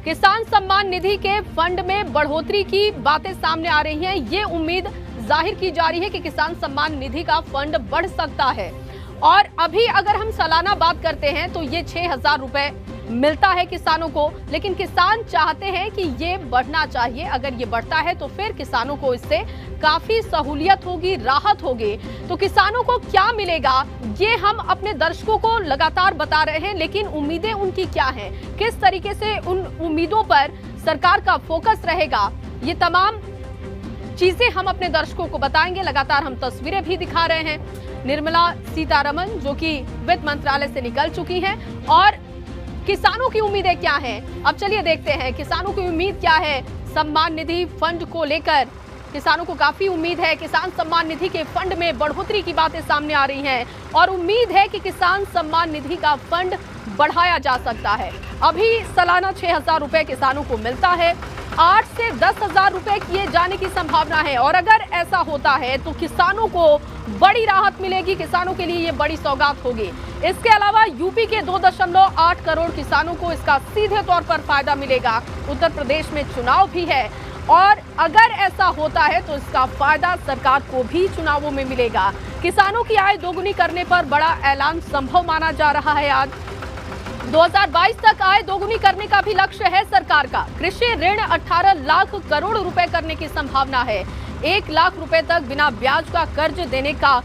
किसान सम्मान निधि के फंड में बढ़ोतरी की बातें सामने आ रही हैं। ये उम्मीद जाहिर की जा रही है कि किसान सम्मान निधि का फंड बढ़ सकता है। और अभी अगर हम सालाना बात करते हैं तो ये 6,000 रुपए मिलता है किसानों को, लेकिन किसान चाहते हैं कि ये बढ़ना चाहिए। अगर ये बढ़ता है तो फिर किसानों को इससे काफी सहूलियत होगी, राहत होगी। तो किसानों को क्या मिलेगा ये हम अपने दर्शकों को लगातार बता रहे हैं, लेकिन उम्मीदें उनकी क्या हैं, किस तरीके से उन उम्मीदों पर सरकार का फोकस रहेगा, ये तमाम चीजें हम अपने दर्शकों को बताएंगे। लगातार हम तस्वीरें भी दिखा रहे हैं। निर्मला सीतारमण जो कि वित्त मंत्रालय से निकल चुकी हैं, और किसानों की उम्मीदें क्या हैं, अब चलिए देखते हैं किसानों की उम्मीद क्या है। सम्मान निधि फंड को लेकर किसानों को काफी उम्मीद है। किसान सम्मान निधि के फंड में बढ़ोतरी की बातें सामने आ रही हैं और उम्मीद है कि किसान सम्मान निधि का फंड बढ़ाया जा सकता है। अभी सालाना 6,000 रुपए किसानों को मिलता है, 8 से 10,000 रुपए किए जाने की संभावना है। और अगर ऐसा होता है तो किसानों को बड़ी राहत मिलेगी, किसानों के लिए ये बड़ी सौगात होगी। इसके अलावा यूपी के 2.8 करोड़ किसानों को इसका सीधे तौर पर फायदा मिलेगा। उत्तर प्रदेश में चुनाव भी है और अगर ऐसा होता है तो इसका फायदा सरकार को भी चुनावों में मिलेगा। किसानों की आय दोगुनी करने पर बड़ा ऐलान संभव माना जा रहा है। आज 2022 तक आय दोगुनी करने का भी लक्ष्य है सरकार का। कृषि ऋण 18 लाख करोड़ रुपए करने की संभावना है। 1 लाख रुपए तक बिना ब्याज का कर्ज देने का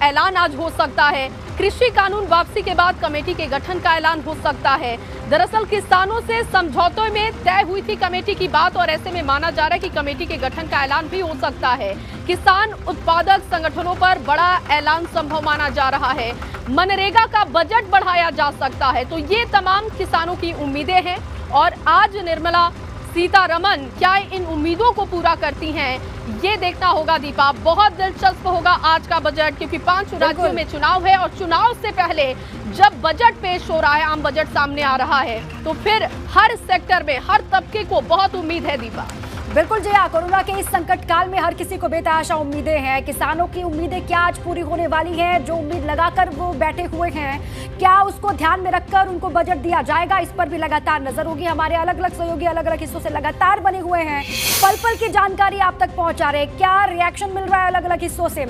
ऐलान आज हो सकता है। कृषि कानून वापसी के बाद कमेटी के गठन का ऐलान हो सकता है। दरअसल किसानों से समझौते में तय हुई थी कमेटी की बात, और ऐसे में माना जा रहा है कि कमेटी के गठन का ऐलान भी हो सकता है। किसान उत्पादक संगठनों पर बड़ा ऐलान संभव माना जा रहा है। मनरेगा का बजट बढ़ाया जा सकता है। तो ये तमाम किसानों की उम्मीदें हैं और आज निर्मला सीतारमण क्या इन उम्मीदों को पूरा करती हैं, ये देखना होगा। दीपा, बहुत दिलचस्प होगा आज का बजट, क्योंकि 5 राज्यों में चुनाव है और चुनाव से पहले जब बजट पेश हो रहा है, आम बजट सामने आ रहा है, तो फिर हर सेक्टर में हर तबके को बहुत उम्मीद है। दीपा, बिल्कुल जया, कोरोना के इस संकट काल में हर किसी को बेतहाशा उम्मीदें हैं। किसानों की उम्मीदें क्या आज पूरी होने वाली हैं? जो उम्मीद लगाकर वो बैठे हुए हैं, क्या उसको ध्यान में रखकर उनको बजट दिया जाएगा? इस पर भी लगातार नजर होगी। हमारे अलग अलग सहयोगी अलग अलग हिस्सों से लगातार बने हुए हैं, पल पल की जानकारी आप तक पहुंचा रहे। क्या रिएक्शन मिल रहा है अलग अलग हिस्सों से?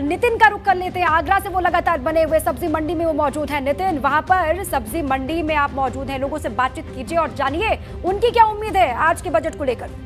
नितिन का रुख कर लेते हैं। आगरा से वो लगातार बने हुए सब्जी मंडी में वो मौजूद है। नितिन, वहां पर सब्जी मंडी में आप मौजूद हैं, लोगों से बातचीत कीजिए और जानिए उनकी क्या उम्मीद है आज के बजट को लेकर।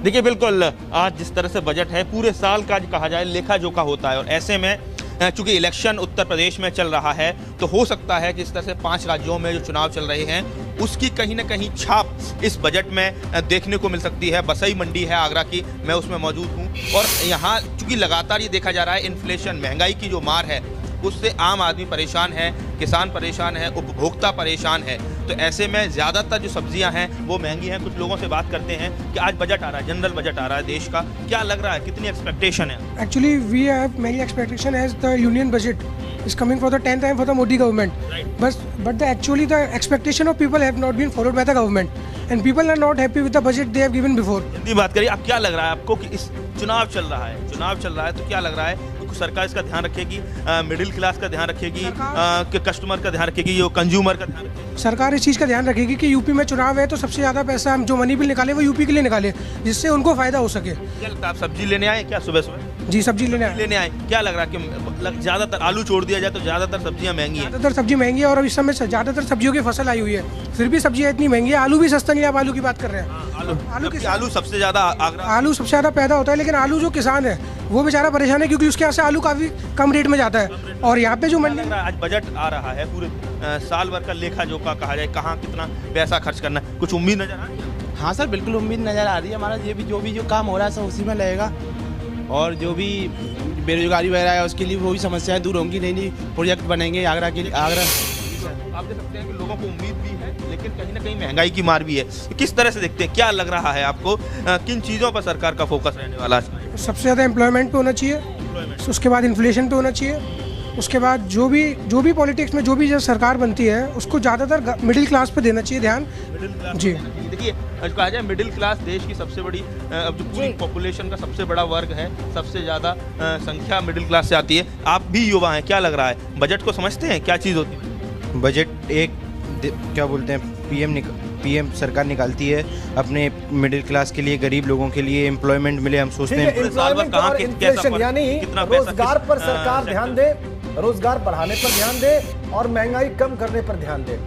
देखिए, बिल्कुल आज जिस तरह से बजट है पूरे साल का कहा जाए लेखा जोखा होता है, और ऐसे में चूंकि इलेक्शन उत्तर प्रदेश में चल रहा है तो हो सकता है कि इस तरह से 5 राज्यों में जो चुनाव चल रहे हैं उसकी कहीं ना कहीं छाप इस बजट में देखने को मिल सकती है। बसई मंडी है आगरा की, मैं उसमें मौजूद हूँ और यहाँ चूंकि लगातार ये देखा जा रहा है इन्फ्लेशन, महंगाई की जो मार है उससे आम आदमी परेशान है, किसान परेशान है, उपभोक्ता परेशान है। तो ऐसे में ज़्यादातर जो सब्जियां हैं वो महंगी हैं। कुछ लोगों से बात करते हैं कि आज बजट आ रहा है, जनरल बजट आ रहा है देश का, क्या लग रहा है, कितनी एक्सपेक्टेशन है? Actually, we have many expectation as the union budget is coming for the 10th time for the Modi government. Right. But actually the expectation of people have not been followed by the government, and people are not happy with the budget they have given before. Hindi बात करिए, अब क्या लग रहा है आपको कि इस चुनाव चल रहा है तो क्या लग रहा है सरकार इसका ध्यान रखेगी, मिडिल क्लास का ध्यान रखेगी, कस्टमर का ध्यान रखेगी, जो कंज्यूमर का ध्यान रखेगी? सरकार इस चीज़ का ध्यान रखेगी कि यूपी में चुनाव है तो सबसे ज़्यादा पैसा हम जो मनी बिल निकाले वो यूपी के लिए निकाले, जिससे उनको फायदा हो सके। क्या लगता है, आप सब्जी लेने आए क्या सुबह सुबह? जी, सब्जी लेने आए। क्या लग रहा है कि ज़्यादातर आलू छोड़ दिया जाए तो ज़्यादातर सब्जियां महंगी हैं? ज़्यादातर सब्जी महंगी है और इस समय ज़्यादातर सब्जियों की फसल आई हुई है, फिर भी सब्जियां इतनी महंगी है। आलू भी सस्ता नहीं है, आप आलू की बात कर रहे हैं। आलू सबसे ज़्यादा आलू सबसे ज़्यादा पैदा होता है, लेकिन आलू जो किसान है वो बेचारा परेशान है क्योंकि उसके यहाँ से आलू काफ़ी कम रेट में जाता है। और यहाँ पे जो मंडी आज बजट आ रहा है, पूरे साल भर का लेखा जोखा कहा जाए, कहाँ कितना पैसा खर्च करना है, कुछ उम्मीद नजर आ रही है? हाँ सर, बिल्कुल उम्मीद नज़र आ रही है। हमारा ये भी जो काम हो रहा है सब उसी में लगेगा, और जो भी बेरोजगारी वगैरह है उसके लिए वो भी समस्याएं दूर होंगी। नई प्रोजेक्ट बनेंगे आगरा के लिए। आगरा आप देख सकते हैं कि लोगों को उम्मीद भी है, लेकिन कहीं ना कहीं महंगाई की मार भी है। किस तरह से देखते हैं, क्या लग रहा है आपको, किन चीज़ों पर सरकार का फोकस रहने वाला है? सबसे ज़्यादा एम्प्लॉयमेंट पे होना चाहिए, उसके बाद इन्फ्लेशन पे होना चाहिए, उसके बाद जो भी पॉलिटिक्स में जो भी जब सरकार बनती है उसको ज़्यादातर मिडिल क्लास पे देना चाहिए ध्यान। जी, देखिए, कहा जाए मिडिल क्लास देश की सबसे बड़ी, अब जो पूरी पॉपुलेशन का सबसे बड़ा वर्ग है, सबसे ज़्यादा संख्या मिडिल क्लास से आती है। आप भी युवा हैं, क्या लग रहा है, बजट को समझते हैं, क्या चीज़ होती है? बजट एक क्या बोलते हैं पीएम सरकार निकालती है अपने मिडिल क्लास के लिए, गरीब लोगों के लिए एम्प्लॉयमेंट मिले। हम सोचते हैं एम्प्लॉयमेंट और इन्फ्लेशन यानी रोजगार पर सरकार ध्यान दे, रोजगार बढ़ाने पर ध्यान दे और महंगाई कम करने पर ध्यान दे।